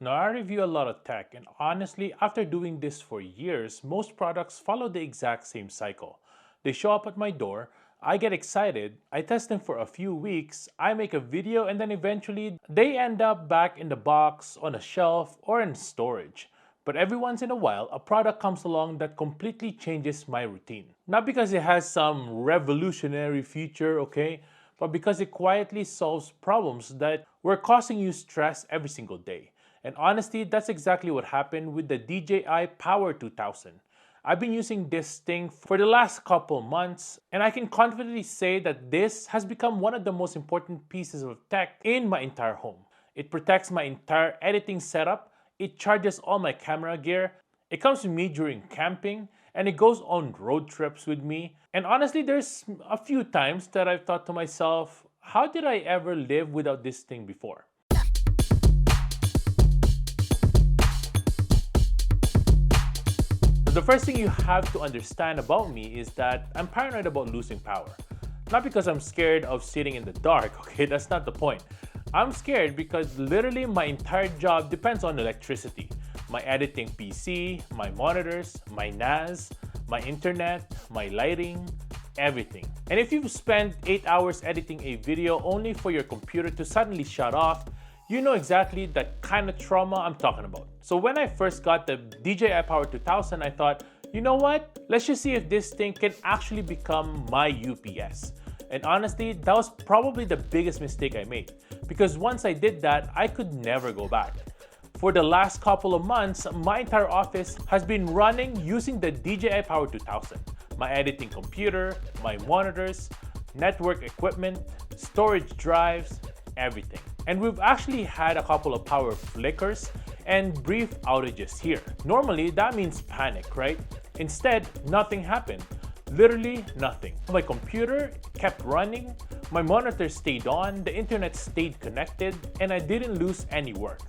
Now, I review a lot of tech, and honestly, after doing this for years, most products follow the exact same cycle. They show up at my door, I get excited, I test them for a few weeks, I make a video, and then eventually they end up back in the box, on a shelf, or in storage. But every once in a while, a product comes along that completely changes my routine. Not because it has some revolutionary feature, okay, but because it quietly solves problems that were causing you stress every single day. And honestly, that's exactly what happened with the DJI Power 2000. I've been using this thing for the last couple months, and I can confidently say that this has become one of the most important pieces of tech in my entire home. It protects my entire editing setup, it charges all my camera gear, it comes with me during camping, and it goes on road trips with me. And honestly, there's a few times that I've thought to myself, how did I ever live without this thing before? The first thing you have to understand about me is that I'm paranoid about losing power. Not because I'm scared of sitting in the dark, okay, that's not the point. I'm scared because literally my entire job depends on electricity. My editing PC, my monitors, my NAS, my internet, my lighting, everything. And if you've spent 8 hours editing a video only for your computer to suddenly shut off, you know exactly the kind of trauma I'm talking about. So when I first got the DJI Power 2000, I thought, you know what? Let's just see if this thing can actually become my UPS. And honestly, that was probably the biggest mistake I made. Because once I did that, I could never go back. For the last couple of months, my entire office has been running using the DJI Power 2000. My editing computer, my monitors, network equipment, storage drives, everything. And we've actually had a couple of power flickers and brief outages here. Normally, that means panic, right? Instead, nothing happened. Literally nothing. My computer kept running, my monitor stayed on, the internet stayed connected, and I didn't lose any work.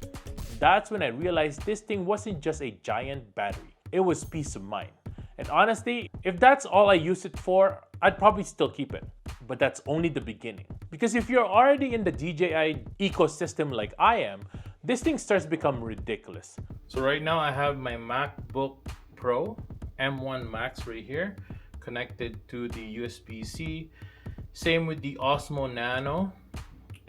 That's when I realized this thing wasn't just a giant battery. It was peace of mind. And honestly, if that's all I use it for, I'd probably still keep it. But that's only the beginning. Because if you're already in the DJI ecosystem like I am, this thing starts to become ridiculous. So right now I have my MacBook Pro M1 Max right here connected to the USB-C. Same with the Osmo Nano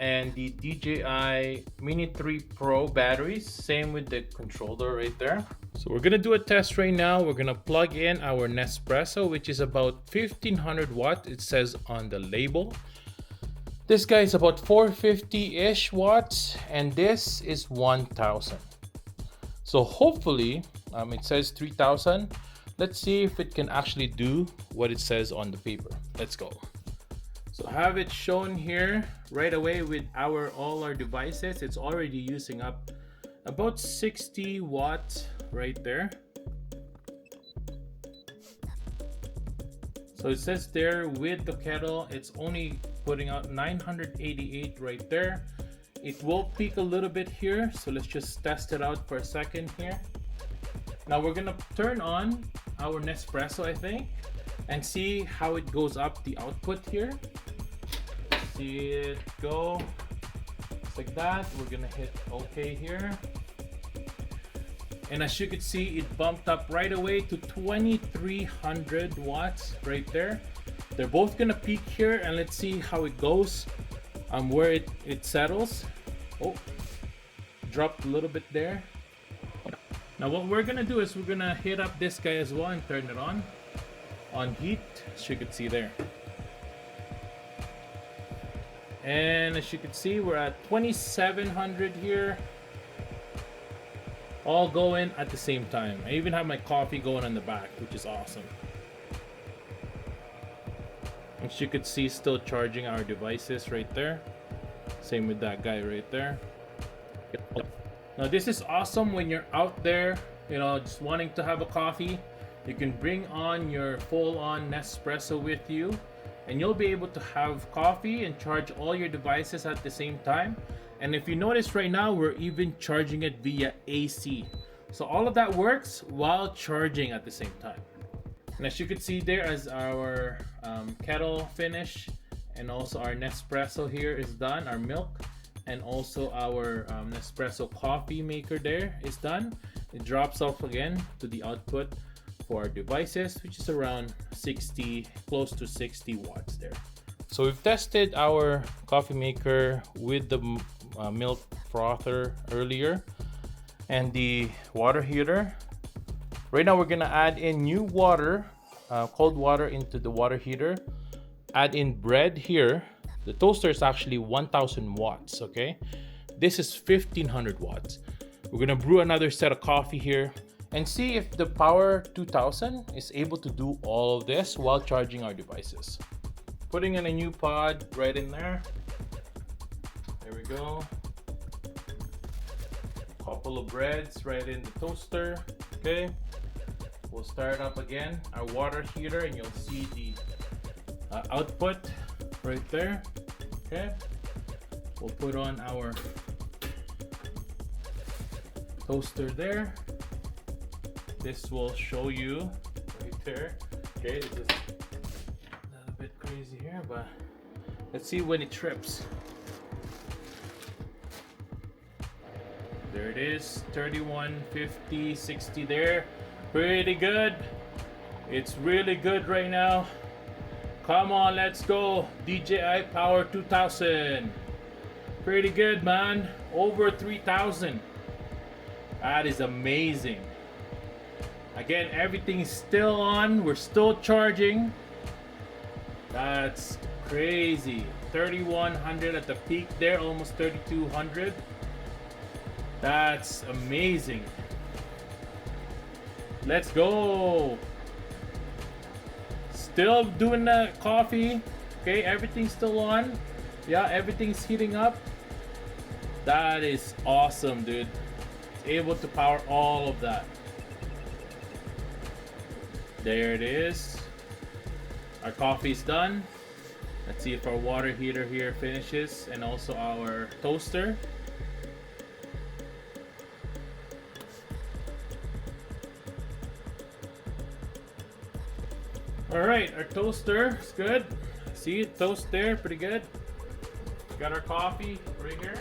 and the DJI Mini 3 Pro batteries. Same with the controller right there. So we're gonna do a test right now. We're gonna plug in our Nespresso, which is about 1500 watts. It says on the label. This guy is about 450-ish watts, and this is 1000. So hopefully, it says 3000. Let's see if it can actually do what it says on the paper. Let's go. So have it shown here right away with all our devices. It's already using up about 60 watts right there. So it says there with the kettle, it's only putting out 988 right there. It will peak a little bit here, so let's just test it out for a second here. Now we're gonna turn on our Nespresso, I think, and see how it goes up the output here. See it go, just like that. We're gonna hit OK here. And as you can see, it bumped up right away to 2300 watts right there. They're both gonna peak here, and let's see how it goes, where it settles. Oh, dropped a little bit there. Now what we're gonna do is we're gonna hit up this guy as well and turn it on heat, as you can see there. And as you can see, we're at 2700 here, all going at the same time. I even have my coffee going on the back, which is awesome. As you could see, still charging our devices right there. Same with that guy right there. Now this is awesome when you're out there, just wanting to have a coffee. You can bring on your full-on Nespresso with you, and you'll be able to have coffee and charge all your devices at the same time. And if you notice right now, we're even charging it via AC. So all of that works while charging at the same time. And as you can see there, as our kettle finish and also our Nespresso here is done, our milk, and also our Nespresso coffee maker there is done. It drops off again to the output for our devices, which is around 60, close to 60 watts there. So we've tested our coffee maker with the milk frother earlier and the water heater. Right now we're gonna add in new water, cold water into the water heater. Add in bread here. The toaster is actually 1000 watts, okay? This is 1500 watts. We're gonna brew another set of coffee here and see if the Power 2000 is able to do all of this while charging our devices. Putting in a new pod right in there. There we go. Couple of breads right in the toaster, okay? We'll start up again our water heater and you'll see the output right there, okay? We'll put on our toaster there. This will show you right there, okay? This is a little bit crazy here, but let's see when it trips. There it is, 31, 50, 60 there. Pretty good. It's really good right now. Come on, let's go. DJI Power 2000. Pretty good, man. Over 3000. That is amazing. Again, everything's still on. We're still charging. That's crazy. 3100 at the peak there, almost 3200. That's amazing. Let's go. Still doing the coffee. Okay, everything's still on. Yeah, everything's heating up. That is awesome, dude. It's able to power all of that. There it is. Our coffee's done. Let's see if our water heater here finishes and also our toaster. Alright, our toaster is good. See it toast there, pretty good. Got our coffee right here.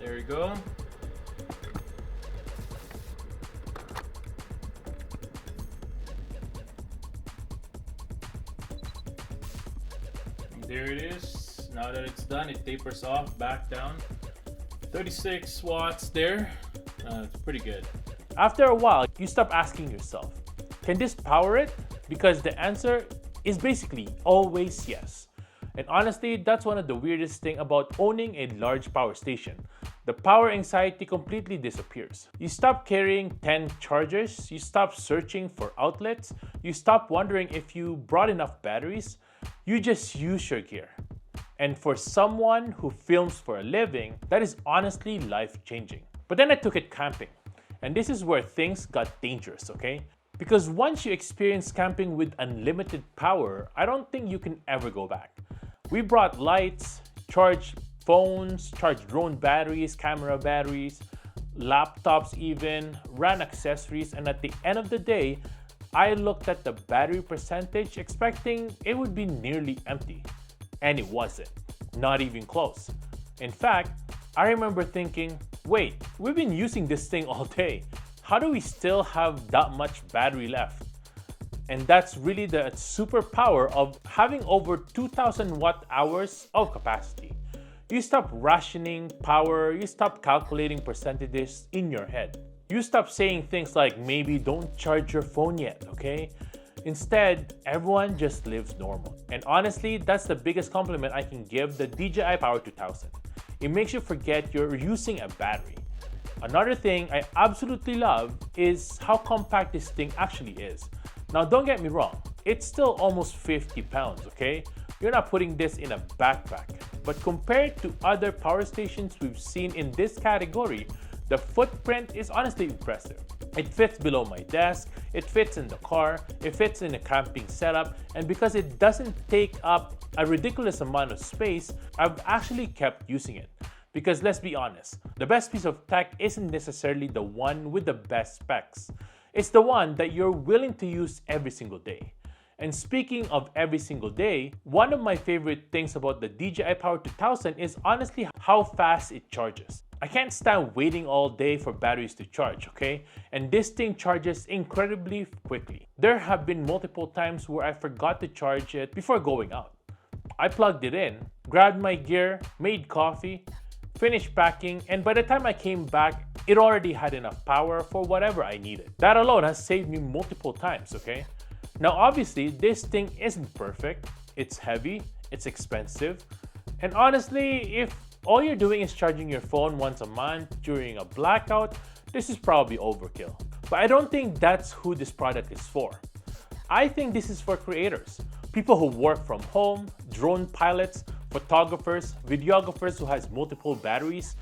There we go. And there it is. Now that it's done, it tapers off back down. 36 watts there. It's pretty good. After a while, you stop asking yourself, can this power it? Because the answer is basically always yes. And honestly, that's one of the weirdest things about owning a large power station. The power anxiety completely disappears. You stop carrying 10 chargers, you stop searching for outlets, you stop wondering if you brought enough batteries, you just use your gear. And for someone who films for a living, that is honestly life-changing. But then I took it camping. And this is where things got dangerous, okay? Because once you experience camping with unlimited power, I don't think you can ever go back. We brought lights, charged phones, charged drone batteries, camera batteries, laptops even, ran accessories, and at the end of the day, I looked at the battery percentage expecting it would be nearly empty. And it wasn't. Not even close. In fact, I remember thinking, wait, we've been using this thing all day. How do we still have that much battery left? And that's really the superpower of having over 2000 watt hours of capacity. You stop rationing power, you stop calculating percentages in your head. You stop saying things like maybe don't charge your phone yet, okay? Instead, everyone just lives normal. And honestly, that's the biggest compliment I can give the DJI Power 2000. It makes you forget you're using a battery. Another thing I absolutely love is how compact this thing actually is. Now don't get me wrong, it's still almost 50 pounds, okay? You're not putting this in a backpack. But compared to other power stations we've seen in this category, the footprint is honestly impressive. It fits below my desk, it fits in the car, it fits in a camping setup, and because it doesn't take up a ridiculous amount of space, I've actually kept using it. Because let's be honest, the best piece of tech isn't necessarily the one with the best specs. It's the one that you're willing to use every single day. And speaking of every single day, one of my favorite things about the DJI Power 2000 is honestly how fast it charges. I can't stand waiting all day for batteries to charge, okay? And this thing charges incredibly quickly. There have been multiple times where I forgot to charge it before going out. I plugged it in, grabbed my gear, made coffee, finished packing, and by the time I came back, it already had enough power for whatever I needed. That alone has saved me multiple times, okay? Now obviously, this thing isn't perfect, it's heavy, it's expensive, and honestly, if all you're doing is charging your phone once a month during a blackout, this is probably overkill. But I don't think that's who this product is for. I think this is for creators, people who work from home, drone pilots, photographers, videographers who has multiple batteries,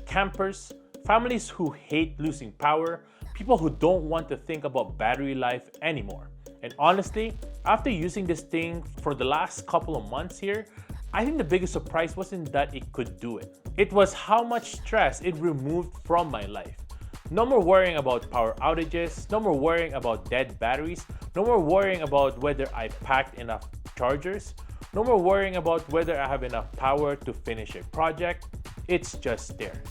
campers, families who hate losing power, people who don't want to think about battery life anymore. And honestly, after using this thing for the last couple of months here, I think the biggest surprise wasn't that it could do it. It was how much stress it removed from my life. No more worrying about power outages, no more worrying about dead batteries, no more worrying about whether I packed enough chargers, no more worrying about whether I have enough power to finish a project. It's just there,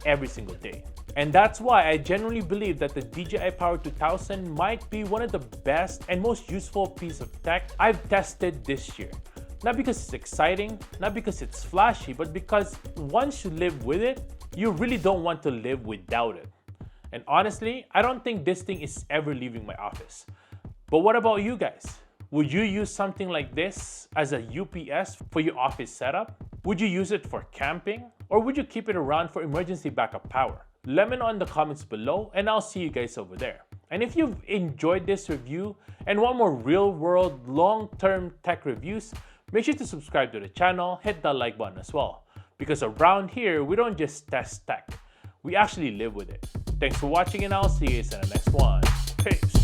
every single day. And that's why I genuinely believe that the DJI Power 2000 might be one of the best and most useful piece of tech I've tested this year. Not because it's exciting, not because it's flashy, but because once you live with it, you really don't want to live without it. And honestly, I don't think this thing is ever leaving my office. But what about you guys? Would you use something like this as a UPS for your office setup? Would you use it for camping? Or would you keep it around for emergency backup power? Let me know in the comments below and I'll see you guys over there. And if you've enjoyed this review and want more real-world, long-term tech reviews, make sure to subscribe to the channel, hit that like button as well. Because around here, we don't just test tech, we actually live with it. Thanks for watching and I'll see you guys in the next one. Peace.